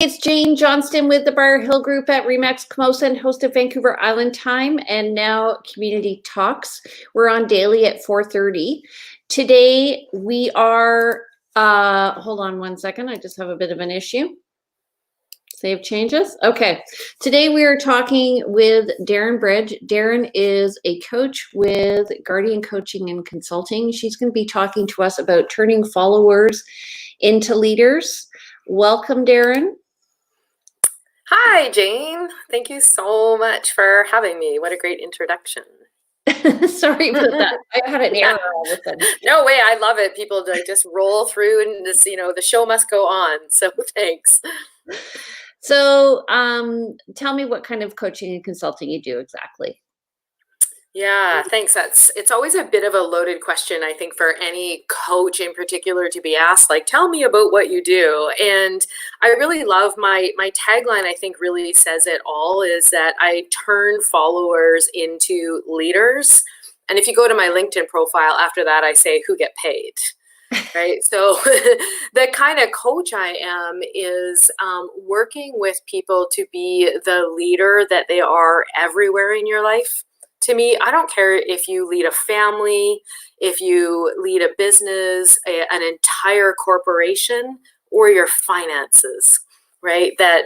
It's Jane Johnston with the Briar Hill Group at Remax Camosa and host of Vancouver Island Time and now Community Talks. We're on daily at 4:30. Today we are, hold on one second, I just have a bit of an issue. Save changes. Okay. Today we are talking with Darrin Bridge. Darrin is a coach with Guardian Coaching and Consulting. She's going to be talking to us about turning followers into leaders. Welcome, Darrin. Hi, Jane. Thank you so much for having me. What a great introduction. Sorry about that. I had an error all of a sudden. No way. I love it. People just roll through and this, the show must go on. So thanks. So tell me what kind of coaching and consulting you do exactly. Yeah, thanks. It's always a bit of a loaded question, I think, for any coach in particular to be asked, like, tell me about what you do. And I really love my tagline, I think really says it all, is that I turn followers into leaders. And if you go to my LinkedIn profile after that, I say who get paid. Right. So the kind of coach I am is working with people to be the leader that they are everywhere in your life. To me, I don't care if you lead a family, if you lead a business, an entire corporation, or your finances, right? That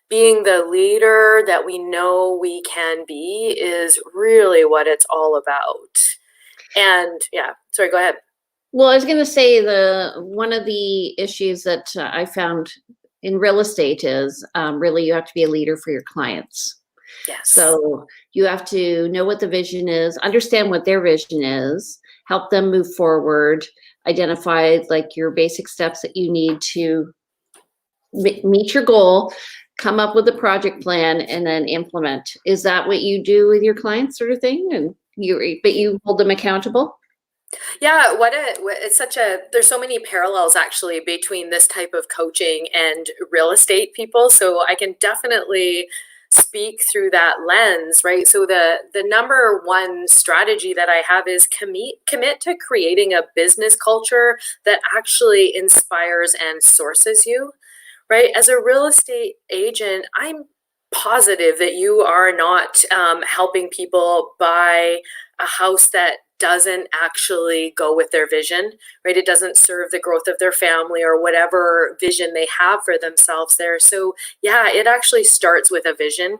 being the leader that we know we can be is really what it's all about. And yeah, sorry, go ahead. Well, I was going to say one of the issues that I found in real estate is really you have to be a leader for your clients. Yes. So you have to know what the vision is, understand what their vision is, help them move forward, identify like your basic steps that you need to meet your goal, come up with a project plan, and then implement. Is that what you do with your clients, sort of thing? And you hold them accountable? Yeah, there's so many parallels actually between this type of coaching and real estate people. So I can definitely speak through that lens, right? So the number one strategy that I have is commit to creating a business culture that actually inspires and sources you, right? As a real estate agent, I'm positive that you are not helping people buy a house that doesn't actually go with their vision, right? It doesn't serve the growth of their family or whatever vision they have for themselves there. So yeah, it actually starts with a vision,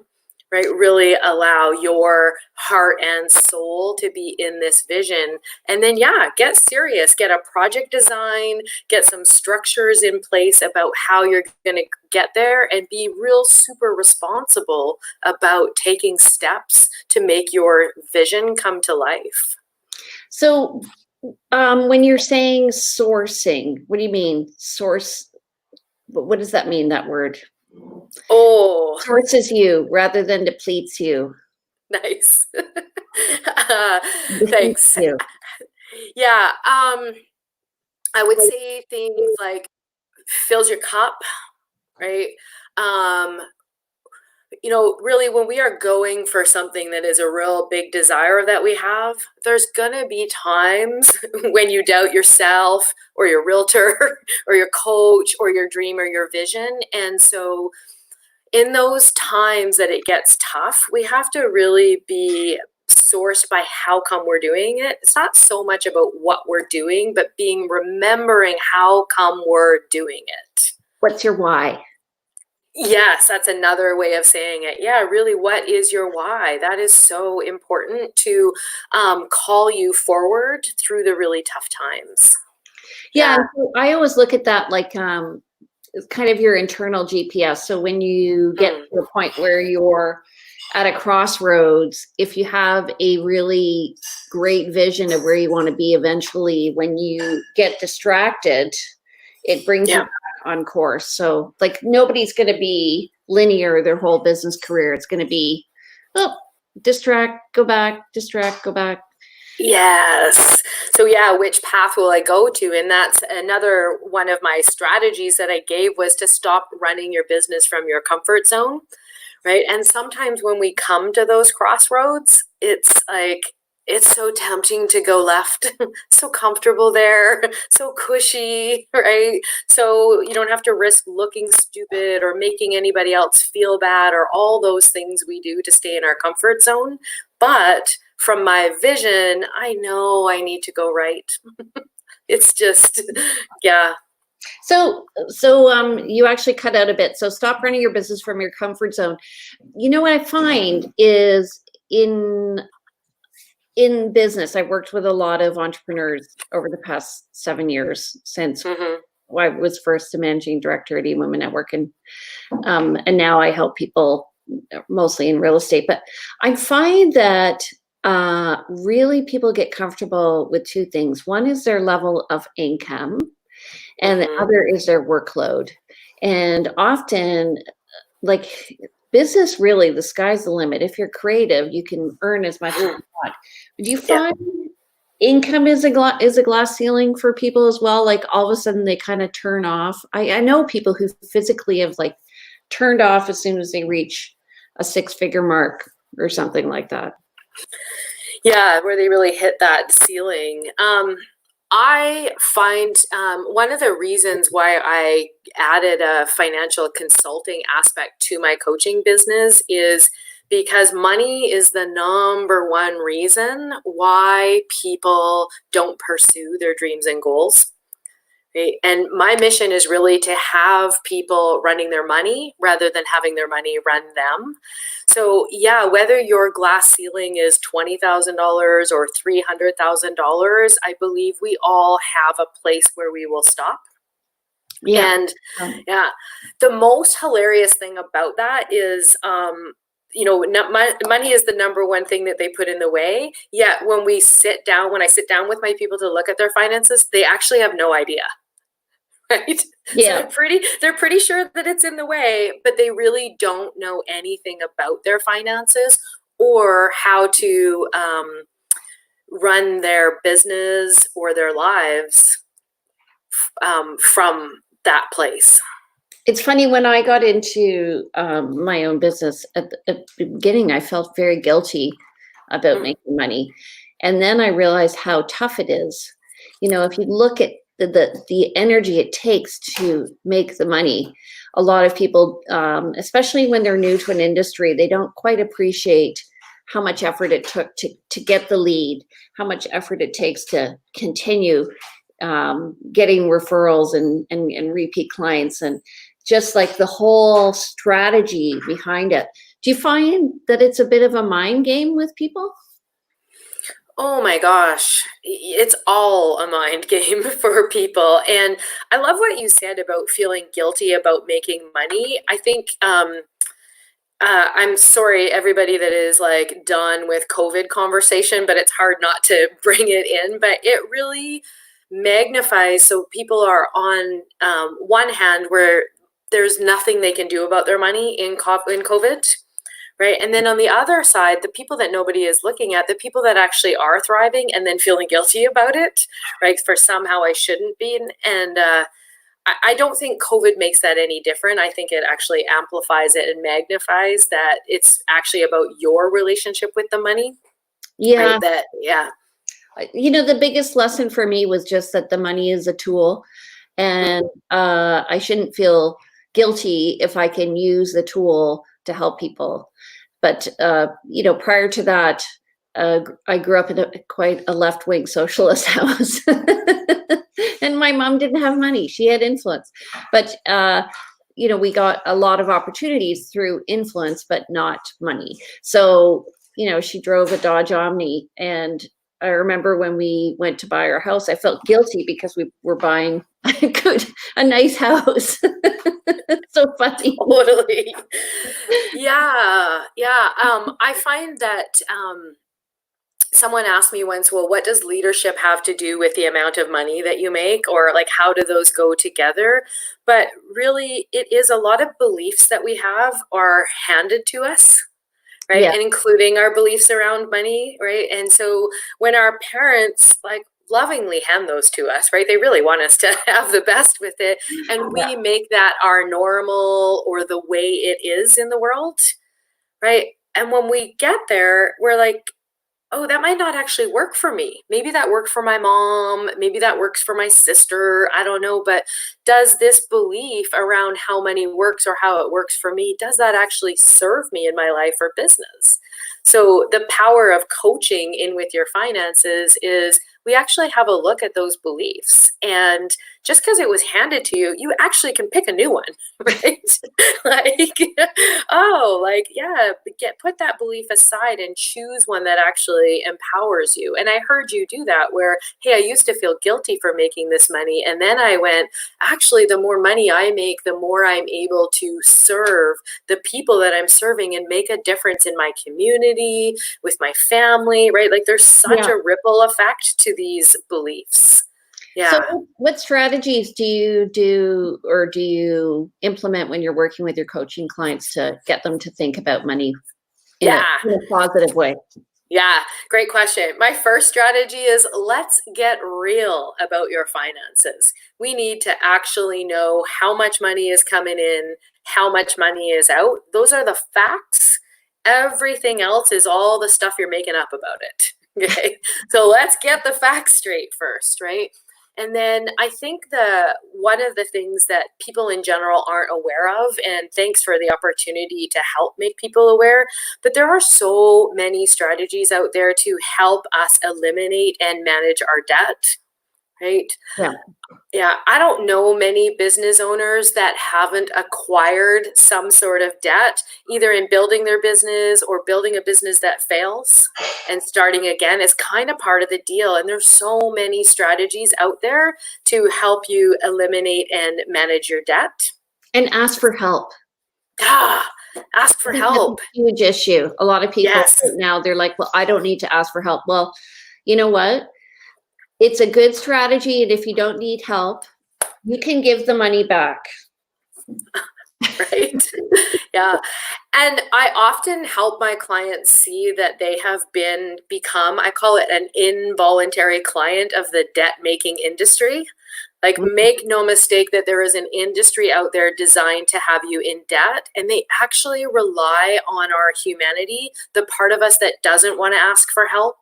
right? Really allow your heart and soul to be in this vision. And then, yeah, get serious, get a project design, get some structures in place about how you're going to get there, and be real super responsible about taking steps to make your vision come to life. So when you're saying sourcing, what do you mean? Source, what does that mean, that word? Oh, sources you rather than depletes you. Nice. Thanks. You. Yeah. I would say things like fills your cup, right? Really when we are going for something that is a real big desire that we have, there's gonna be times when you doubt yourself or your realtor or your coach or your dream or your vision. And so in those times that it gets tough, we have to really be sourced by how come we're doing it. It's not so much about what we're doing, but remembering how come we're doing it. What's your why? Yes, that's another way of saying it. Yeah, really, what is your why? That is so important to call you forward through the really tough times. Yeah, so I always look at that like kind of your internal GPS. So when you get to the point where you're at a crossroads, if you have a really great vision of where you want to be eventually, when you get distracted, it brings you back on course. So like nobody's going to be linear their whole business career. It's going to be, distract, go back, distract, go back. Yes. So yeah, which path will I go to? And that's another one of my strategies that I gave, was to stop running your business from your comfort zone, right? And sometimes when we come to those crossroads, it's like it's so tempting to go left. So comfortable there, so cushy, right? So you don't have to risk looking stupid or making anybody else feel bad or all those things we do to stay in our comfort zone. But from my vision, I know I need to go right. It's just, yeah. So you actually cut out a bit. So stop running your business from your comfort zone. You know what I find is in business, I've worked with a lot of entrepreneurs over the past 7 years since I was first a managing director at eWomen Network, and now I help people mostly in real estate. But I find that really people get comfortable with two things. One is their level of income, and the other is their workload. And often, like business, really, the sky's the limit. If you're creative, you can earn as much as you want. Do you find income is a glass ceiling for people as well? Like all of a sudden they kind of turn off. I know people who physically have like turned off as soon as they reach a 6-figure mark or something like that. Yeah, where they really hit that ceiling. I find one of the reasons why I added a financial consulting aspect to my coaching business is because money is the number one reason why people don't pursue their dreams and goals. Right? And my mission is really to have people running their money rather than having their money run them. So yeah, whether your glass ceiling is $20,000 or $300,000, I believe we all have a place where we will stop. Yeah. And yeah, the most hilarious thing about that is, money is the number one thing that they put in the way. Yet when I sit down with my people to look at their finances, they actually have no idea. Right? Yeah. So they're pretty sure that it's in the way, but they really don't know anything about their finances or how to run their business or their lives from that place. It's funny, when I got into my own business at the beginning, I felt very guilty about making money. And then I realized how tough it is. You know, if you look at the energy it takes to make the money, a lot of people, especially when they're new to an industry, they don't quite appreciate how much effort it took to get the lead, how much effort it takes to continue getting referrals and repeat clients, and just like the whole strategy behind it. Do you find that it's a bit of a mind game with people? Oh my gosh, it's all a mind game for people. And I love what you said about feeling guilty about making money. I think I'm sorry, everybody that is like done with COVID conversation, but it's hard not to bring it in. But it really magnifies. So people are on one hand where there's nothing they can do about their money in COVID. Right. And then on the other side, the people that nobody is looking at, the people that actually are thriving and then feeling guilty about it, right? For somehow I shouldn't be. And I don't think COVID makes that any different. I think it actually amplifies it and magnifies that it's actually about your relationship with the money. Yeah. Right? You know, the biggest lesson for me was just that the money is a tool, and I shouldn't feel guilty if I can use the tool to help people. But prior to that, I grew up in quite a left-wing socialist house, and my mom didn't have money; she had influence. But we got a lot of opportunities through influence, but not money. So she drove a Dodge Omni, and I remember when we went to buy our house, I felt guilty because we were buying a nice house. So funny. Totally. Yeah. I find that someone asked me once, well, what does leadership have to do with the amount of money that you make? Or like, how do those go together? But really, it is a lot of beliefs that we have are handed to us. Right. Yeah. And including our beliefs around money. Right. And so when our parents lovingly hand those to us, right, they really want us to have the best with it. And we make that our normal or the way it is in the world. Right. And when we get there, we're like, oh, that might not actually work for me. Maybe that worked for my mom. Maybe that works for my sister. I don't know. But does this belief around how money works or how it works for me, does that actually serve me in my life or business? So the power of coaching in with your finances is we actually have a look at those beliefs. And just because it was handed to you, you actually can pick a new one, right? Like, oh, like, yeah, put that belief aside and choose one that actually empowers you. And I heard you do that where, hey, I used to feel guilty for making this money. And then I went, actually, the more money I make, the more I'm able to serve the people that I'm serving and make a difference in my community, with my family, right? Like there's such a ripple effect to these beliefs. Yeah. So what strategies do you do or do you implement when you're working with your coaching clients to get them to think about money in a positive way? Yeah, great question. My first strategy is let's get real about your finances. We need to actually know how much money is coming in, how much money is out. Those are the facts. Everything else is all the stuff you're making up about it. Okay. So let's get the facts straight first, right? And then I think one of the things that people in general aren't aware of, and thanks for the opportunity to help make people aware, but there are so many strategies out there to help us eliminate and manage our debt, right? Yeah. Yeah, I don't know many business owners that haven't acquired some sort of debt, either in building their business or building a business that fails and starting again is kind of part of the deal. And there's so many strategies out there to help you eliminate and manage your debt. And ask for help. Ask for help. That's a huge issue. A lot of people right now, they're like, well, I don't need to ask for help. Well, you know what? It's a good strategy. And if you don't need help, you can give the money back. Right? Yeah. And I often help my clients see that they have become, I call it an involuntary client of the debt making industry. Like, make no mistake that there is an industry out there designed to have you in debt, and they actually rely on our humanity, the part of us that doesn't want to ask for help.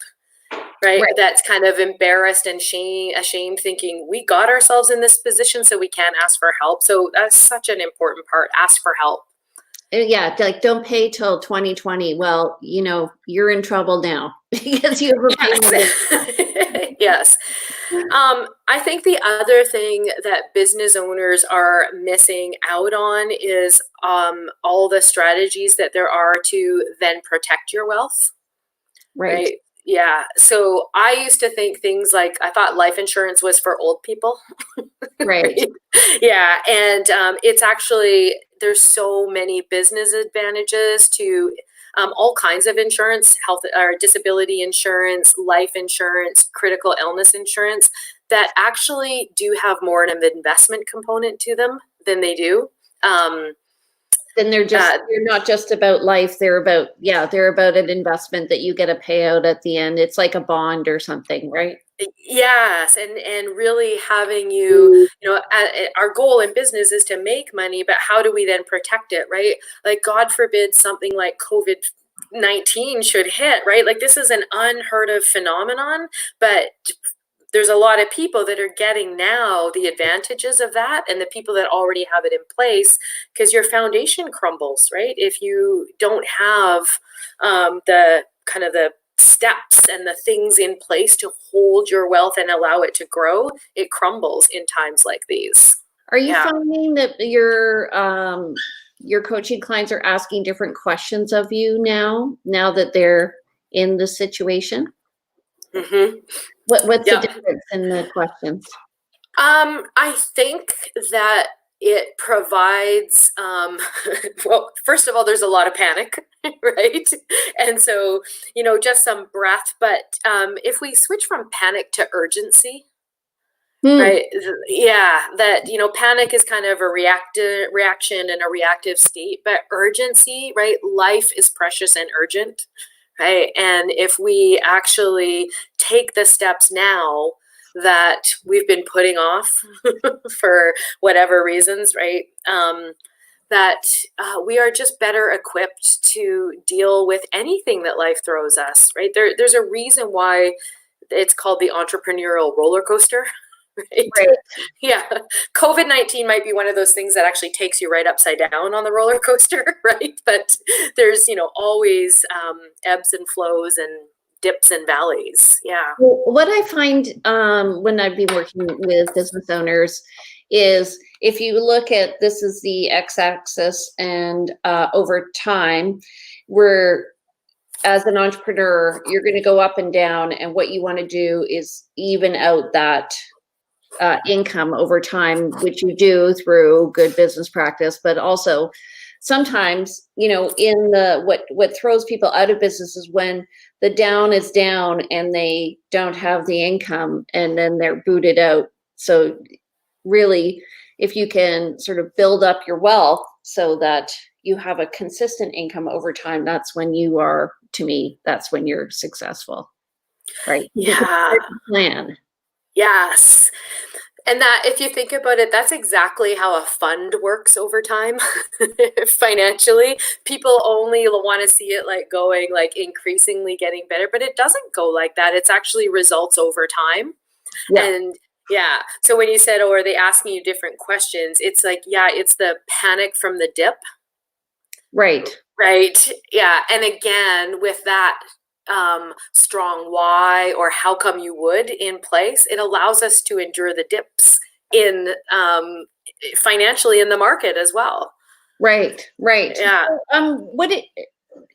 Right? That's kind of embarrassed and ashamed, thinking we got ourselves in this position so we can't ask for help. So that's such an important part. Ask for help. Yeah, like don't pay till 2020. Well, you know, you're in trouble now because you overpaid. Yes. I think the other thing that business owners are missing out on is all the strategies that there are to then protect your wealth. Right? Yeah. So I used to think things like, I thought life insurance was for old people. Right. Yeah. And it's actually, there's so many business advantages to all kinds of insurance, health or disability insurance, life insurance, critical illness insurance that actually do have more of an investment component to them than they do. Then they're not just about life. They're about an investment that you get a payout at the end. It's like a bond or something, right? Yes. And really having you know, our goal in business is to make money, but how do we then protect it, right? Like, God forbid something like COVID-19 should hit, right? Like, this is an unheard of phenomenon, but there's a lot of people that are getting now the advantages of that, and the people that already have it in place, because your foundation crumbles, right? If you don't have the kind of the steps and the things in place to hold your wealth and allow it to grow, it crumbles in times like these. Are you finding that your coaching clients are asking different questions of you now that they're in the situation? Mm-hmm. What's the difference in the questions? I think that it provides, well, first of all, there's a lot of panic, right? And so, you know, just some breath. But if we switch from panic to urgency, right? Yeah, that, you know, panic is kind of a reaction and a reactive state, but urgency, right? Life is precious and urgent, right? And if we actually take the steps now that we've been putting off for whatever reasons, right? that we are just better equipped to deal with anything that life throws us, right? There's a reason why it's called the entrepreneurial roller coaster, right? Right. Yeah. COVID-19 might be one of those things that actually takes you right upside down on the roller coaster, right? But there's, always ebbs and flows and dips and valleys. Yeah. Well, what I find when I've been working with business owners is if you look at, this is the x-axis, and over time, we're, as an entrepreneur, you're going to go up and down, and what you want to do is even out that income over time, which you do through good business practice, but also sometimes, in the what throws people out of business is when the down is down and they don't have the income, and then they're booted out. So really, if you can sort of build up your wealth so that you have a consistent income over time, that's when you are, to me, that's when you're successful, right? Yeah. Plan. Yes. And that, if you think about it, that's exactly how a fund works over time financially. People only want to see it going increasingly getting better, but it doesn't go like that. It's actually results over time. Yeah. And yeah, so when you said, oh, are they asking you different questions? It's it's the panic from the dip. Right. Right. Yeah. And again, with that strong why or how come you would in place, it allows us to endure the dips in financially in the market as well. Right. Yeah. So,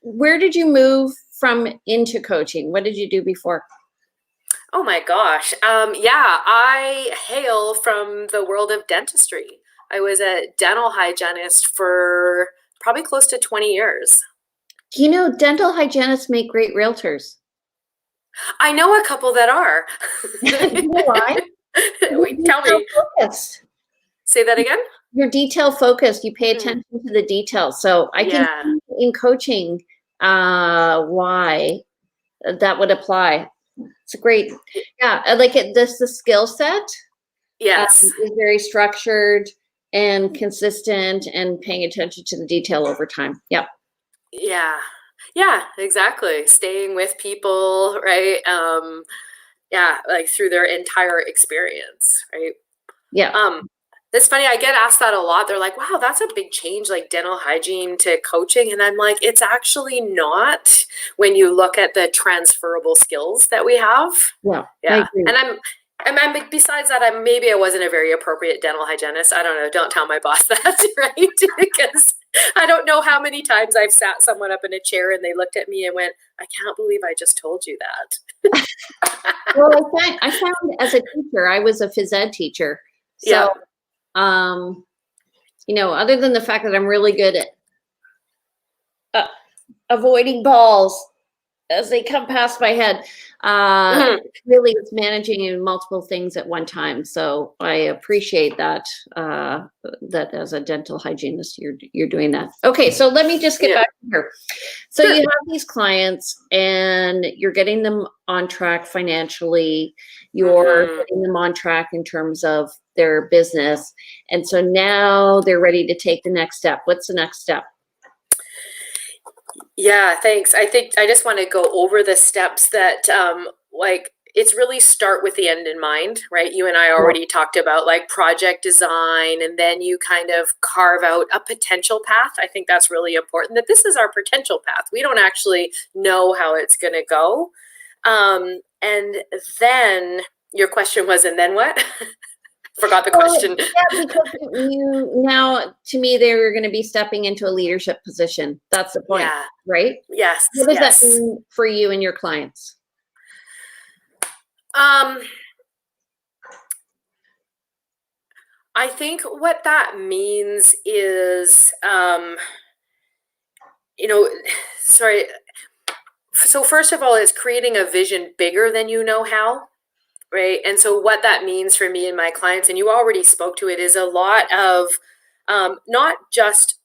where did you move from into coaching? What did you do before? Oh my gosh. Yeah, I hail from the world of dentistry. I was a dental hygienist for probably close to 20 years. Dental hygienists make great realtors. I know a couple that are. You know why? Tell me. Focused. Say that again? You're detail focused. You pay attention to the details. So I can see in coaching why that would apply. It's a great, yeah. I like it. The skill set. Yes. Is very structured and consistent and paying attention to the detail over time. Yep. Yeah. Yeah, exactly. Staying with people, right? Yeah, through their entire experience, right? Yeah. It's funny, I get asked that a lot. They're like, wow, that's a big change, like dental hygiene to coaching. And I'm like, it's actually not when you look at the transferable skills that we have. Yeah. Yeah. And I'm besides that, maybe I wasn't a very appropriate dental hygienist. I don't know. Don't tell my boss that, right? Because I don't know how many times I've sat someone up in a chair and they looked at me and went, I can't believe I just told you that. Well, I found as a teacher, I was a phys ed teacher. So, other than the fact that I'm really good at avoiding balls as they come past my head, really it's managing in multiple things at one time. So I appreciate that, that as a dental hygienist, you're doing that. Okay. So let me just get back here. So you have these clients and you're getting them on track financially. You're getting them on track in terms of their business. And so now they're ready to take the next step. What's the next step? Yeah, thanks. I think I just want to go over the steps that it's really start with the end in mind, right? You and I already talked about project design, and then you kind of carve out a potential path. I think that's really important, that this is our potential path. We don't actually know how it's going to go. And then your question was, and then what? Forgot the question. Yeah, because now, to me, they were going to be stepping into a leadership position. That's the point, right? Yes. What does that mean for you and your clients? I think what that means is, sorry. So first of all, is creating a vision bigger than you know how. Right. And so what that means for me and my clients, and you already spoke to it, is a lot of not just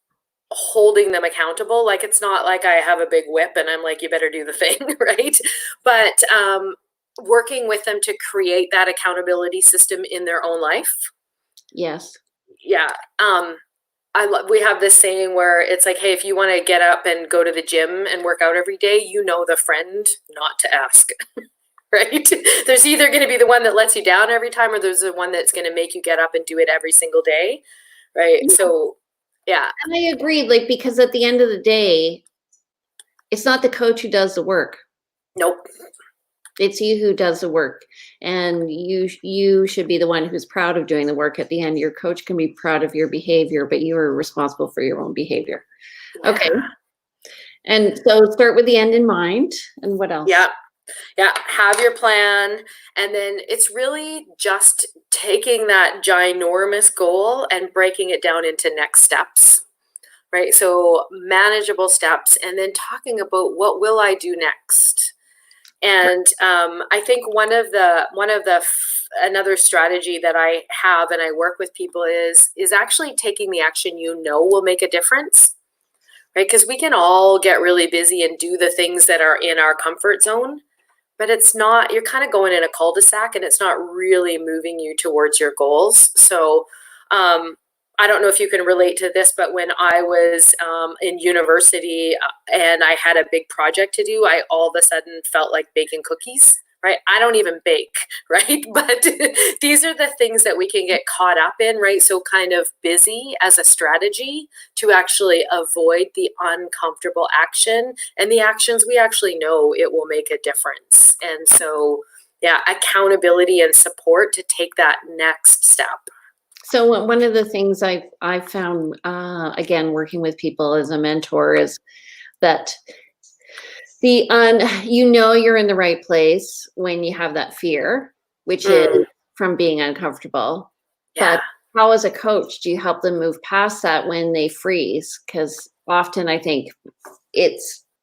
holding them accountable. It's not like I have a big whip and I'm like, you better do the thing. Right. But working with them to create that accountability system in their own life. Yes. Yeah. we have this saying where it's like, hey, if you want to get up and go to the gym and work out every day, you know the friend not to ask, right? There's either going to be the one that lets you down every time, or there's the one that's going to make you get up and do it every single day, right? Yeah. So, yeah. And I agree, like, because at the end of the day, it's not the coach who does the work. Nope. It's you who does the work, and you should be the one who's proud of doing the work. At the end, your coach can be proud of your behavior, but you are responsible for your own behavior. Yeah. Okay. And so start with the end in mind. And what else? Yeah. Yeah. Have your plan. And then it's really just taking that ginormous goal and breaking it down into next steps, right? So manageable steps, and then talking about what will I do next. And I think another strategy that I have and I work with people is actually taking the action will make a difference, right? Because we can all get really busy and do the things that are in our comfort zone, but it's not, you're kind of going in a cul-de-sac and it's not really moving you towards your goals. So I don't know if you can relate to this, but when I was in university and I had a big project to do, I all of a sudden felt like baking cookies, right? I don't even bake, right? But these are the things that we can get caught up in, right? So kind of busy as a strategy to actually avoid the uncomfortable action, and the actions we actually know it will make a difference. And so, yeah, accountability and support to take that next step. So one of the things I've found, again, working with people as a mentor, is that you're in the right place when you have that fear, which is from being uncomfortable. Yeah. But how, as a coach, do you help them move past that when they freeze? Because often I think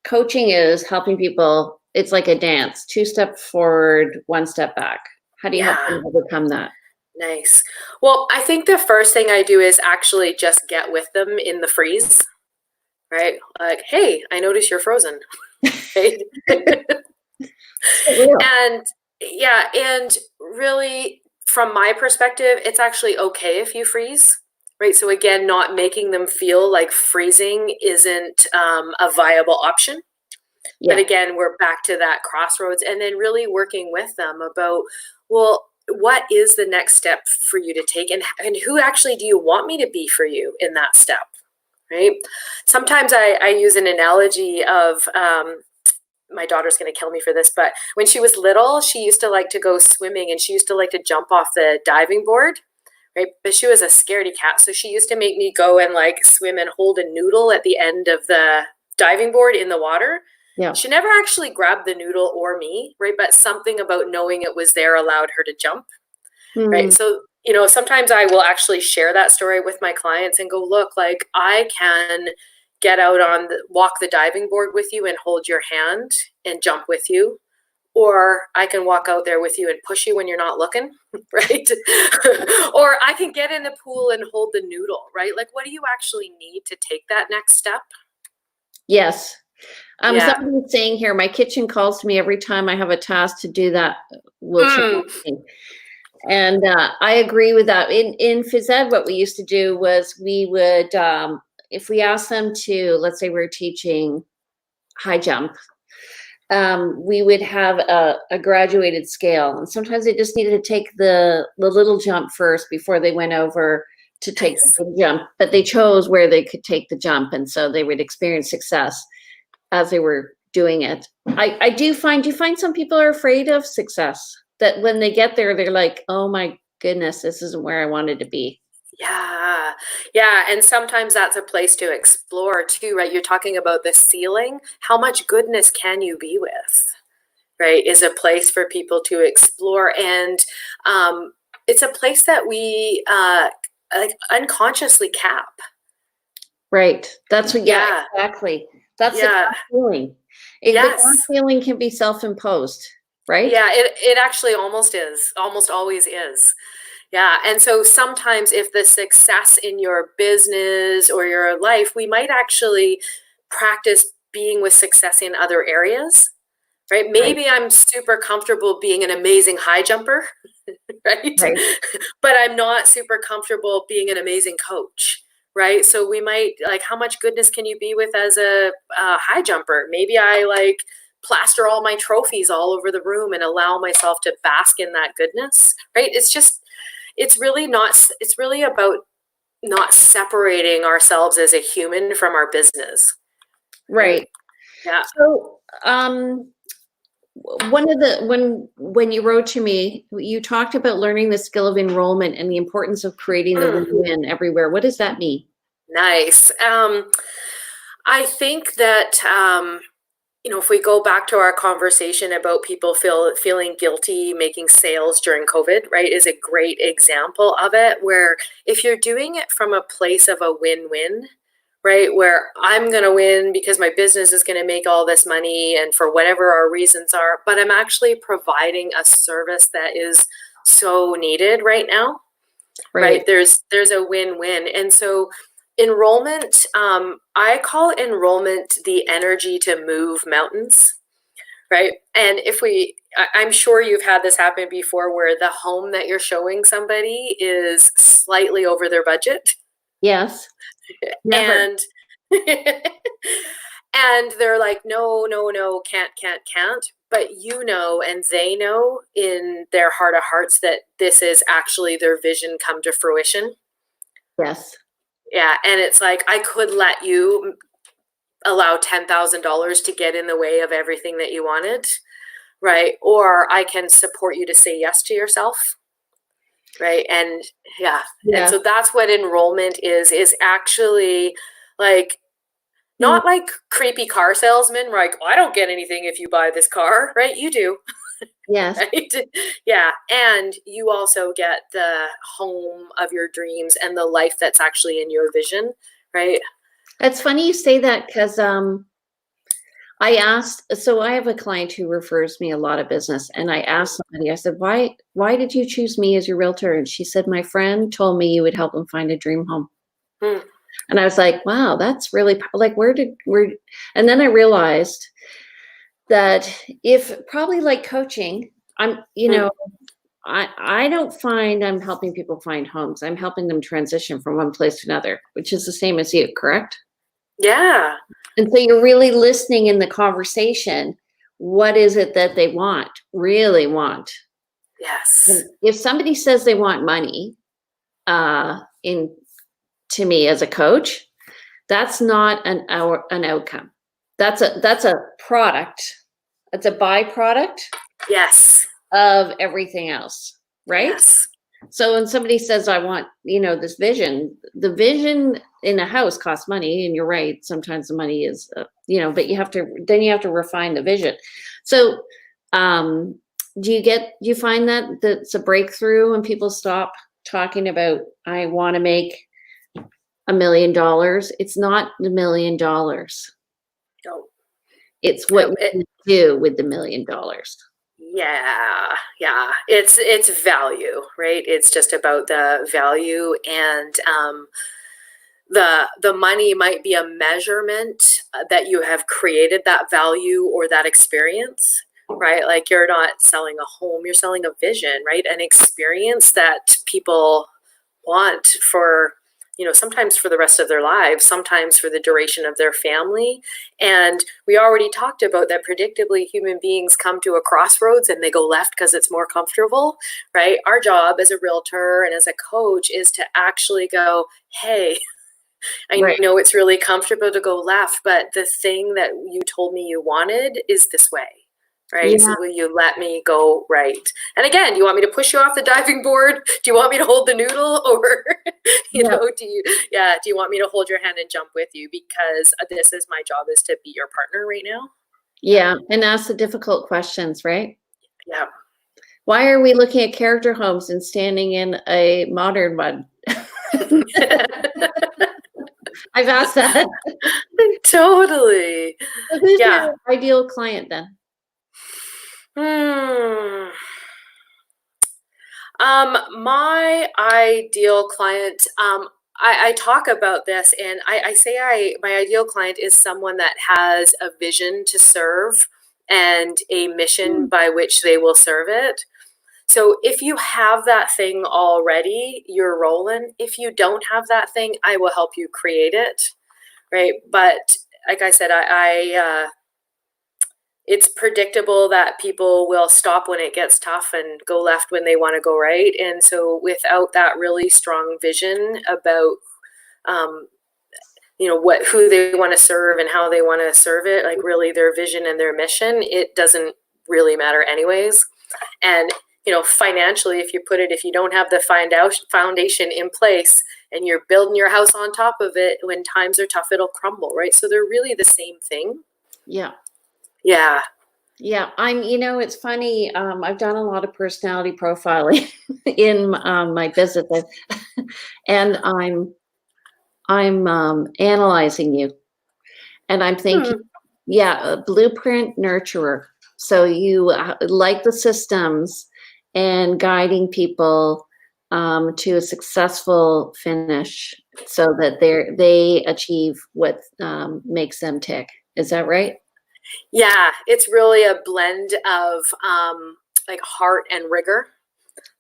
coaching is helping people. It's like a dance: 2 steps forward, 1 step back. How do you help them overcome that? Nice. Well, I think the first thing I do is actually just get with them in the freeze, right? Like, hey, I notice you're frozen. Right? And yeah, and really, from my perspective, it's actually okay if you freeze, right? So again, not making them feel like freezing isn't a viable option. Yeah. But again, we're back to that crossroads, and then really working with them about, well, what is the next step for you to take, and who actually do you want me to be for you in that step, right? Sometimes I use an analogy of, my daughter's going to kill me for this, but when she was little, she used to like to go swimming, and she used to like to jump off the diving board, right? But she was a scaredy cat, so she used to make me go and like swim and hold a noodle at the end of the diving board in the water. Yeah. She never actually grabbed the noodle or me, right? But something about knowing it was there allowed her to jump, right? So, sometimes I will actually share that story with my clients and go, look, like, I can get out walk the diving board with you and hold your hand and jump with you. Or I can walk out there with you and push you when you're not looking, right? Or I can get in the pool and hold the noodle, right? Like, what do you actually need to take that next step? Yes. Somebody's saying here, my kitchen calls to me every time I have a task to do that. And I agree with that. In phys ed, what we used to do was we would, if we asked them to, let's say we're teaching high jump, we would have a graduated scale. And sometimes they just needed to take the little jump first before they went over to take the big jump. But they chose where they could take the jump. And so they would experience success as they were doing it. I do you find some people are afraid of success, that when they get there, they're like, oh my goodness, this isn't where I wanted to be. Yeah. And sometimes that's a place to explore too, right? You're talking about the ceiling. How much goodness can you be with, right? Is a place for people to explore. And it's a place that we like unconsciously cap. Right. That's what, exactly. That's the feeling. The feeling can be self-imposed, right? Yeah, it actually almost always is. Yeah. And so sometimes if the success in your business or your life, we might actually practice being with success in other areas, right? Maybe I'm super comfortable being an amazing high jumper, right? But I'm not super comfortable being an amazing coach, right? So we might like, how much goodness can you be with as a high jumper? Maybe I like plaster all my trophies all over the room and allow myself to bask in that goodness, right? It's really about not separating ourselves as a human from our business. Right. Yeah. So, when you wrote to me, you talked about learning the skill of enrollment and the importance of creating the win-win everywhere. What does that mean? Nice. I think that if we go back to our conversation about people feeling guilty making sales during COVID, right, is a great example of it, where if you're doing it from a place of a win-win, right, where I'm going to win because my business is going to make all this money and for whatever our reasons are, but I'm actually providing a service that is so needed right now, right? There's a win-win. And so enrollment, I call enrollment the energy to move mountains, right? And I'm sure you've had this happen before, where the home that you're showing somebody is slightly over their budget. Yes. Never. And and they're like, no, can't. But and they know in their heart of hearts that this is actually their vision come to fruition. Yes. Yeah. And it's like, I could let you allow $10,000 to get in the way of everything that you wanted, right? Or I can support you to say yes to yourself, right? And and so that's what enrollment is actually like, not like creepy car salesman, like, I don't get anything if you buy this car, right? You do. Yes. Right? Yeah. And you also get the home of your dreams and the life that's actually in your vision, right? That's funny you say that, because I have a client who refers me a lot of business, and I asked somebody, I said, why did you choose me as your realtor? And she said, my friend told me you would help him find a dream home. And I was like, wow, that's really like, and then I realized that if probably like coaching, I'm, I don't find I'm helping people find homes. I'm helping them transition from one place to another, which is the same as you, correct? Yeah. And so you're really listening in the conversation. What is it that they really want? Yes. And if somebody says they want money, to me as a coach, that's not an outcome. That's a product. It's a byproduct. Yes. Of everything else, right? Yes. So when somebody says, I want, this vision, the vision in a house costs money, and you're right. Sometimes the money is, but you have to refine the vision. So, do you find that that's a breakthrough when people stop talking about, I want to make $1 million? It's not the $1 million. No. It's what you do with the $1 million. Yeah. It's value, right? It's just about the value, and the money might be a measurement that you have created that value or that experience, right? Like, you're not selling a home, you're selling a vision, right? An experience that people want for, sometimes for the rest of their lives, sometimes for the duration of their family. And we already talked about that predictably human beings come to a crossroads and they go left because it's more comfortable, right? Our job as a realtor and as a coach is to actually go, hey, I know it's really comfortable to go left, but the thing that you told me you wanted is this way, right? Yeah. So will you let me go right? And again, do you want me to push you off the diving board? Do you want me to hold the noodle, or do you want me to hold your hand and jump with you? Because this is my job, is to be your partner right now. Yeah, and ask the difficult questions, right? Yeah. Why are we looking at character homes and standing in a modern one? I've asked that. Totally. So who's your ideal client then? My ideal client, I talk about this, and I say my ideal client is someone that has a vision to serve and a mission by which they will serve it. So if you have that thing already, you're rolling. If you don't have that thing, I will help you create it, right? But like I said, it's predictable that people will stop when it gets tough and go left when they want to go right. And so without that really strong vision about, who they want to serve and how they want to serve it, like really their vision and their mission, it doesn't really matter anyways. And, financially, if you don't have the foundation in place and you're building your house on top of it, when times are tough, it'll crumble, right? So they're really the same thing. Yeah. Yeah. Yeah. It's funny. I've done a lot of personality profiling in my business, and I'm analyzing you, and I'm thinking, a blueprint nurturer. So you like the systems and guiding people to a successful finish, so that they achieve what makes them tick. Is that right? Yeah, it's really a blend of like heart and rigor.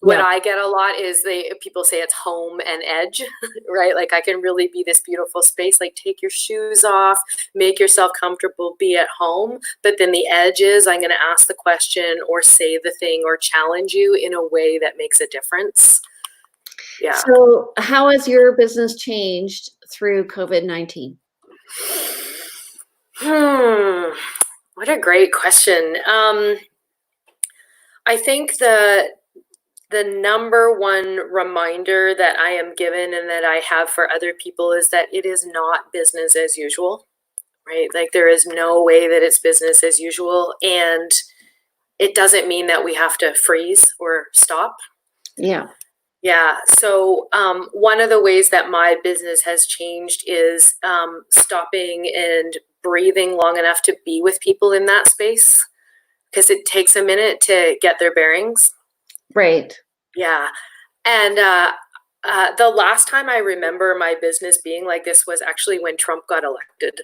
What I get a lot is people say it's home and edge, right? Like I can really be this beautiful space, like take your shoes off, make yourself comfortable, be at home. But then the edge is I'm going to ask the question or say the thing or challenge you in a way that makes a difference. Yeah. So how has your business changed through COVID-19? What a great question. I think the number one reminder that I am given and that I have for other people is that it is not business as usual, right? Like there is no way that it's business as usual. And it doesn't mean that we have to freeze or stop. Yeah. Yeah. So one of the ways that my business has changed is stopping and breathing long enough to be with people in that space, because it takes a minute to get their bearings. Right. Yeah. And the last time I remember my business being like this was actually when Trump got elected.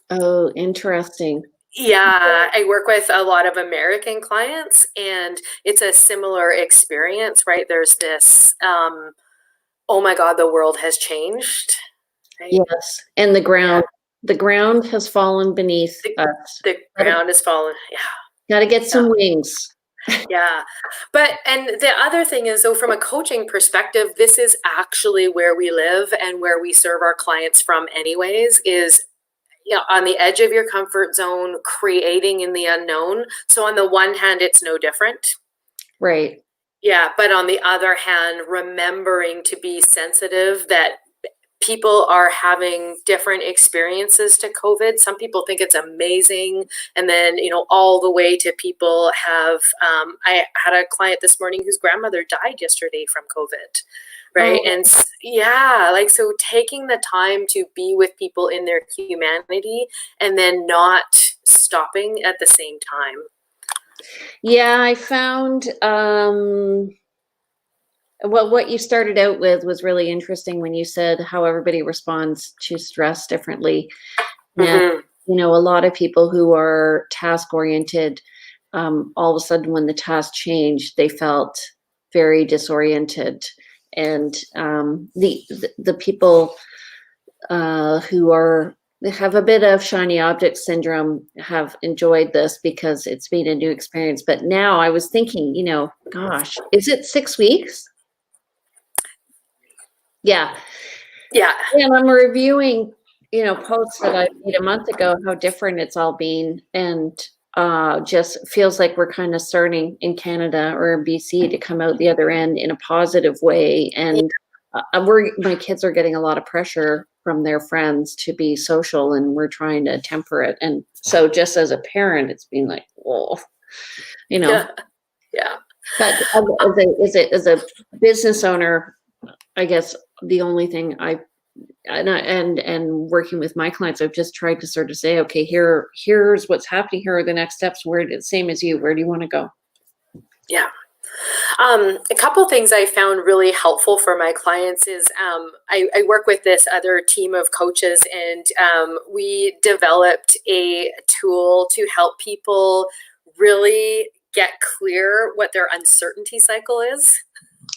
Oh, interesting. Yeah, I work with a lot of American clients, and it's a similar experience, right? There's this, oh my God, the world has changed. Right? Yes, and the ground has fallen beneath us. The ground has fallen. Yeah. Got to get some wings. Yeah. And the other thing is, though, from a coaching perspective, this is actually where we live and where we serve our clients from anyways, is on the edge of your comfort zone, creating in the unknown. So on the one hand, it's no different. Right. Yeah. But on the other hand, remembering to be sensitive that people are having different experiences to COVID. Some people think it's amazing. And then, all the way to people have, I had a client this morning whose grandmother died yesterday from COVID. Right. Oh. And so taking the time to be with people in their humanity and then not stopping at the same time. Yeah, I found, what you started out with was really interesting when you said how everybody responds to stress differently. And, a lot of people who are task oriented, all of a sudden when the task changed, they felt very disoriented. And the people who have a bit of shiny object syndrome have enjoyed this because it's been a new experience. But now I was thinking, gosh, is it 6 weeks? Yeah. Yeah. And I'm reviewing, posts that I made a month ago, how different it's all been. And just feels like we're kind of starting in Canada or in BC to come out the other end in a positive way. And my kids are getting a lot of pressure from their friends to be social, and we're trying to temper it. And so just as a parent, it's been like, whoa, Yeah. But as a business owner, I guess the only thing and working with my clients, I've just tried to sort of say, okay, here's what's happening. Here are the next steps. Same as you. Where do you want to go? Yeah. A couple things I found really helpful for my clients is I work with this other team of coaches, and we developed a tool to help people really get clear what their uncertainty cycle is.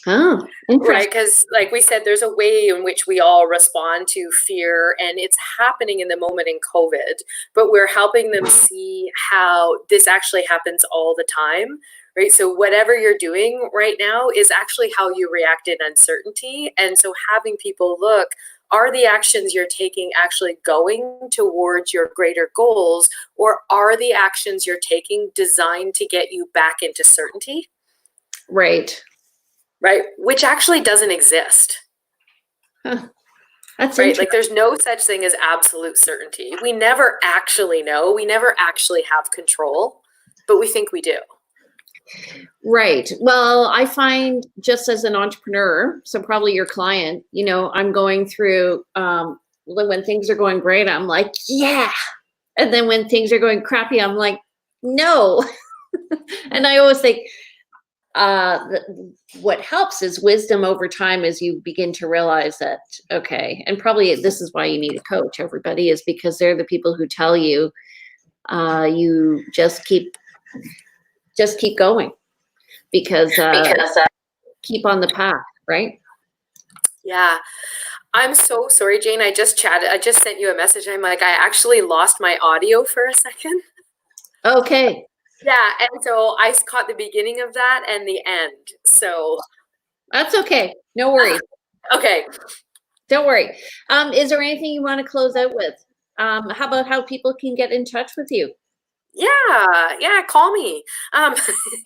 Oh, Right, interesting. because like we said, there's a way in which we all respond to fear, and it's happening in the moment in COVID, but we're helping them see how this actually happens all the time, right? So whatever you're doing right now is actually how you react in uncertainty. And so having people look, are the actions you're taking actually going towards your greater goals, or are the actions you're taking designed to get you back into certainty? Right. Right, which actually doesn't exist. Huh. That's Right, interesting. like there's no such thing as absolute certainty. We never actually know. We never actually have control, but we think we do. Right. Well, I find just as an entrepreneur, so probably your client, you know, I'm going through, when things are going great, I'm like, yeah. And then when things are going crappy, I'm like, no. And I always think, what helps is wisdom over time as you begin to realize that, okay, and probably this is why you need a coach, everybody, is because they're the people who tell you, you just keep going, because keep on the path, right? Yeah. I'm so sorry, Jane. I just sent you a message. I'm like, I actually lost my audio for a second. Okay. Yeah, and so I caught the beginning of that and the end. So That's okay. No worries. okay. Don't worry. Is there anything you want to close out with? How about how people can get in touch with you? Yeah, call me.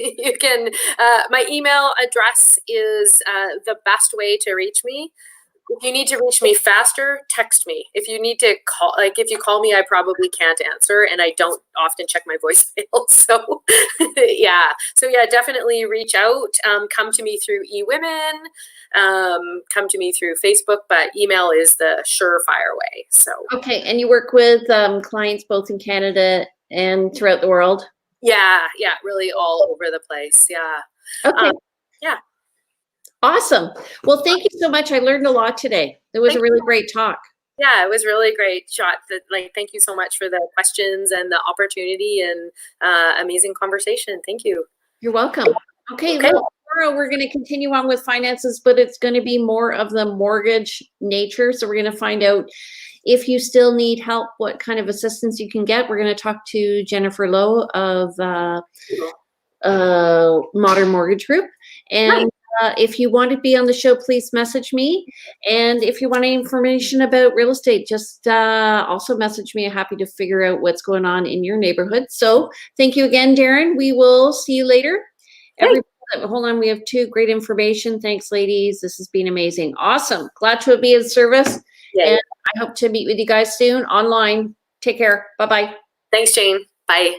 You can, my email address is the best way to reach me. If you need to reach me faster, text me. If you need to call, like if you call me, I probably can't answer, and I don't often check my voicemail. So yeah, definitely reach out. Come to me through eWomen, come to me through Facebook, but email is the surefire way. So Okay, and you work with clients both in Canada and throughout the world? yeah, really all over the place. Yeah. Okay. Yeah. Awesome. Well, thank you so much. I learned a lot today. It was a really great talk. Yeah, it was really great, Shot. Thank you so much for the questions and the opportunity and amazing conversation. Thank you. You're welcome. Okay, look, tomorrow we're going to continue on with finances, but it's going to be more of the mortgage nature. So we're going to find out if you still need help, what kind of assistance you can get. We're going to talk to Jennifer Lowe of Modern Mortgage Group. And if you want to be on the show, please message me. And if you want any information about real estate, just also message me. I'm happy to figure out what's going on in your neighborhood. So thank you again, Darrin. We will see you later. Hold on, we have two great information. Thanks, ladies. This has been amazing. Awesome. Glad to be of service. Yeah. And I hope to meet with you guys soon online. Take care. Bye-bye. Thanks, Jane. Bye.